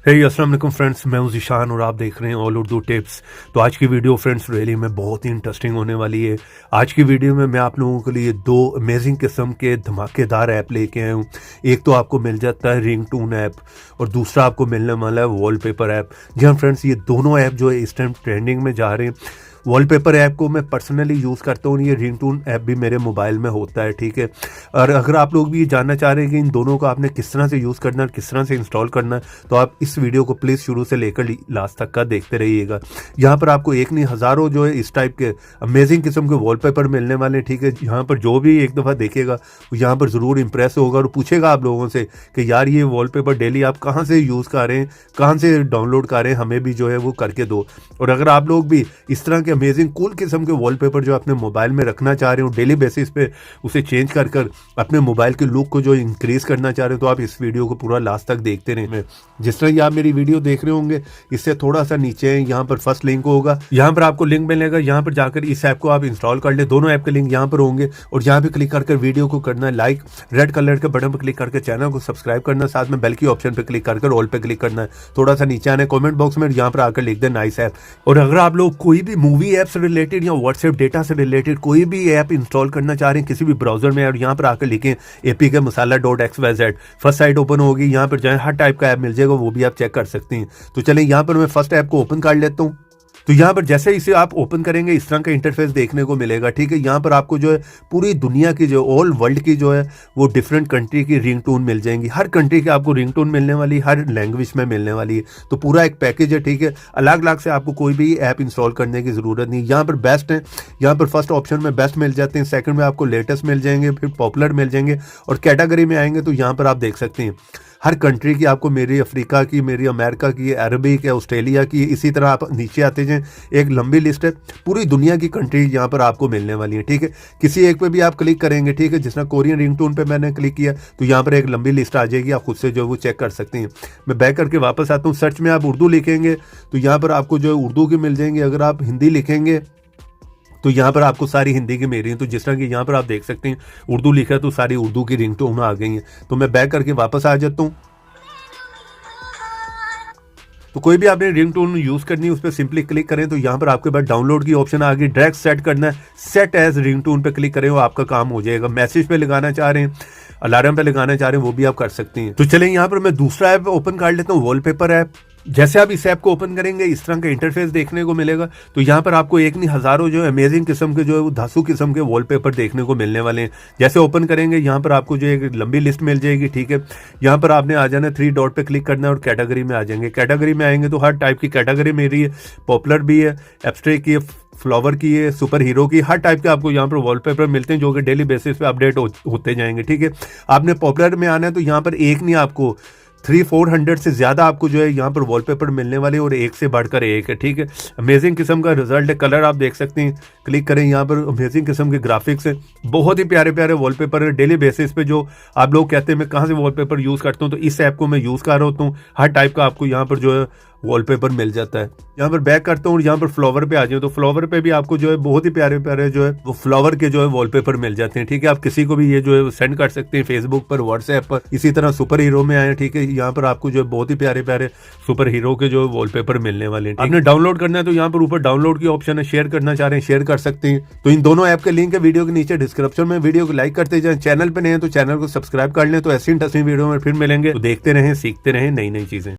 अस्सलाम वालेकुम फ्रेंड्स, मैं हूं ज़ीशान और आप देख रहे हैं ऑल उर्दू टिप्स। तो आज की वीडियो फ्रेंड्स रियली में बहुत ही इंटरेस्टिंग होने वाली है। आज की वीडियो में मैं आप लोगों के लिए दो अमेजिंग किस्म के धमाकेदार ऐप लेके आया हूं। एक तो आपको मिल जाता है रिंगटोन ऐप और दूसरा आपको मिलने वाला है वॉलपेपर ऐप। जी हाँ फ्रेंड्स, ये दोनों ऐप जो है इस टाइम ट्रेंडिंग में जा रहे हैं। वॉलपेपर ऐप को मैं पर्सनली यूज़ करता हूँ, ये रिंगटोन ऐप भी मेरे मोबाइल में होता है, ठीक है। और अगर आप लोग भी ये जानना चाह रहे हैं कि इन दोनों को आपने किस तरह से यूज़ करना है, किस तरह से इंस्टॉल करना है, तो आप इस वीडियो को प्लीज़ शुरू से लेकर लास्ट तक का देखते रहिएगा। यहाँ पर आपको एक नहीं हज़ारों जो है इस टाइप के अमेजिंग किस्म के वॉलपेपर मिलने वाले हैं, ठीक है। यहाँ पर जो भी एक दफ़ा देखेगा वो यहाँ पर ज़रूर इंप्रेस होगा और पूछेगा आप लोगों से कि यार ये वॉलपेपर डेली आप कहाँ से यूज़ कर रहे हैं, कहाँ से डाउनलोड कर रहे हैं, हमें भी जो है वो करके दो। और अगर आप लोग भी इस तरह के अमेजिंग कूल किस्म के वॉलपेपर जो अपने मोबाइल में रखना चाह रहे हो, डेली बेसिस पे उसे चेंज कर कर अपने मोबाइल के लुक को जो इंक्रीज करना चाह रहे हो, तो आप इस वीडियो को पूरा लास्ट तक देखते रहें। जिस तरह आप मेरी वीडियो देख रहे होंगे, इससे थोड़ा सा नीचे यहाँ पर फर्स्ट लिंक होगा, यहाँ पर आपको लिंक मिलेगा। यहाँ पर जाकर इस ऐप को आप इंस्टॉल कर ले। दोनों ऐप के लिंक यहाँ पर होंगे और यहाँ पे क्लिक करके वीडियो को करना है लाइक, रेड कलर के बटन पर क्लिक करके चैनल को सब्सक्राइब करना, साथ में बेल की ऑप्शन पर क्लिक करके ऑल पे क्लिक करना है। थोड़ा सा नीचे आने कमेंट बॉक्स में यहाँ पर आकर लिख दे नाइस ऐप। और अगर आप लोग कोई भी मूवी ऐप से रिलेटेड या व्हाट्सएप डेटा से रिलेटेड कोई भी ऐप इंस्टॉल करना चाह रहे हैं किसी भी ब्राउजर में, और यहाँ पर आकर लिखें apkmasala.xyz, फर्स्ट साइट ओपन होगी। यहाँ पर जाए हर टाइप का ऐप मिल जाएगा, वो भी आप चेक कर सकते हैं। तो चलें यहाँ पर मैं फर्स्ट ऐप को ओपन कर लेता हूँ। तो यहाँ पर जैसे इसे आप ओपन करेंगे इस तरह का इंटरफेस देखने को मिलेगा, ठीक है। यहाँ पर आपको जो है पूरी दुनिया की जो ऑल वर्ल्ड की जो है वो डिफरेंट कंट्री की रिंगटोन मिल जाएंगी। हर कंट्री की आपको रिंगटोन मिलने वाली, हर लैंग्वेज में मिलने वाली है। तो पूरा एक पैकेज है, ठीक है। अलग अलग से आपको कोई भी ऐप इंस्टॉल करने की ज़रूरत नहीं। यहाँ पर बेस्ट है, यहाँ पर फर्स्ट ऑप्शन में बेस्ट मिल जाते हैं, सेकंड में आपको लेटेस्ट मिल जाएंगे, फिर पॉपुलर मिल जाएंगे और कैटेगरी में आएंगे तो यहाँ पर आप देख सकते हैं हर कंट्री की आपको, मेरी अफ्रीका की, मेरी अमेरिका की, अरबिक है, ऑस्ट्रेलिया की, इसी तरह आप नीचे आते जाएं, एक लंबी लिस्ट है। पूरी दुनिया की कंट्री यहाँ पर आपको मिलने वाली है, ठीक है। किसी एक पे भी आप क्लिक करेंगे, ठीक है, जिस तरह कोरियन रिंगटोन पे मैंने क्लिक किया तो यहाँ पर एक लंबी लिस्ट आ जाएगी, आप खुद से जो है वो चेक कर सकते हैं। मैं बैक करके वापस आता हूँ। सर्च में आप उर्दू लिखेंगे तो यहाँ पर आपको जो है उर्दू की मिल जाएंगे। अगर आप हिंदी लिखेंगे तो यहाँ पर आपको सारी हिंदी की मेरी हैं। तो जिस तरह की यहाँ पर आप देख सकते हैं उर्दू लिखा है तो सारी उर्दू की रिंगटोन आ गई हैं। तो मैं बैक करके वापस आ जाता हूँ। तो कोई भी आपने रिंगटोन यूज़ करनी है उस पर सिंपली क्लिक करें तो यहाँ पर आपके पास डाउनलोड की ऑप्शन आ गई। डायरेक्ट सेट करना है, सेट एज रिंगटोन पे क्लिक करें, वो आपका काम हो जाएगा। मैसेज पे लगाना चाह रहे हैं, अलार्म पे लगाना चाह रहे हैं, वो भी आप कर सकते हैं। तो चलें यहाँ पर मैं दूसरा ऐप ओपन कर लेता हूँ, वॉलपेपर ऐप। जैसे आप इस ऐप को ओपन करेंगे इस तरह का इंटरफेस देखने को मिलेगा। तो यहाँ पर आपको एक नहीं हज़ारों जो है अमेजिंग किस्म के जो है वो धांसू किस्म के वॉलपेपर देखने को मिलने वाले हैं। जैसे ओपन करेंगे यहाँ पर आपको जो एक लंबी लिस्ट मिल जाएगी, ठीक है। यहाँ पर आपने आ जाना, 3 डॉट पे क्लिक करना है और कैटेगरी में आ जाएंगे। कैटेगरी में आएंगे तो हर टाइप की कैटेगरी मेरी है, पॉपुलर भी है, एब्स्ट्रैक्ट की है, फ्लावर की है, सुपर हीरो की, हर टाइप के आपको यहाँ पर वॉलपेपर मिलते हैं जो कि डेली बेसिस पे अपडेट होते जाएंगे, ठीक है। आपने पॉपुलर में आना है तो यहाँ पर एक नहीं आपको 300-400 से ज़्यादा आपको जो है यहाँ पर वॉलपेपर मिलने वाले और एक से बढ़कर एक है, ठीक है। अमेजिंग किस्म का रिजल्ट है, कलर आप देख सकते हैं। क्लिक करें, यहाँ पर अमेजिंग किस्म के ग्राफिक्स है, बहुत ही प्यारे प्यारे वॉलपेपर है। डेली बेसिस पे जो आप लोग कहते हैं मैं कहाँ से वॉलपेपर यूज़ करता हूँ, तो इस ऐप को मैं यूज़ कर रहा होता हूँ। हर टाइप का आपको यहाँ पर जो है वॉलपेपर मिल जाता है। यहाँ पर बैक करता हूँ और यहाँ पर फ्लावर पे आ जाए तो फ्लावर पे भी आपको जो है बहुत ही प्यारे प्यारे जो है वो फ्लावर के जो है वॉलपेपर मिल जाते हैं, ठीक है। आप किसी को भी ये जो है सेंड कर सकते हैं फेसबुक पर, व्हाट्सएप पर। इसी तरह सुपर हीरो में आए, ठीक है। यहाँ पर आपको जो है बहुत ही प्यारे प्यारे सुपर हीरो के जो वॉलपेपर मिलने वाले हैं। आपने डाउनलोड करना है तो यहाँ पर ऊपर डाउनलोड की ऑप्शन है, शेयर करना चाह रहे हैं शेयर कर सकते हैं। तो इन दोनों ऐप के लिंक है वीडियो के नीचे डिस्क्रिप्शन में। वीडियो को लाइक करते जाएं, चैनल पर नए हैं तो चैनल को सब्सक्राइब कर लें। तो ऐसी इंटरेस्टिंग वीडियो में फिर मिलेंगे। तो देखते रहें, सीखते रहें नई नई चीजें।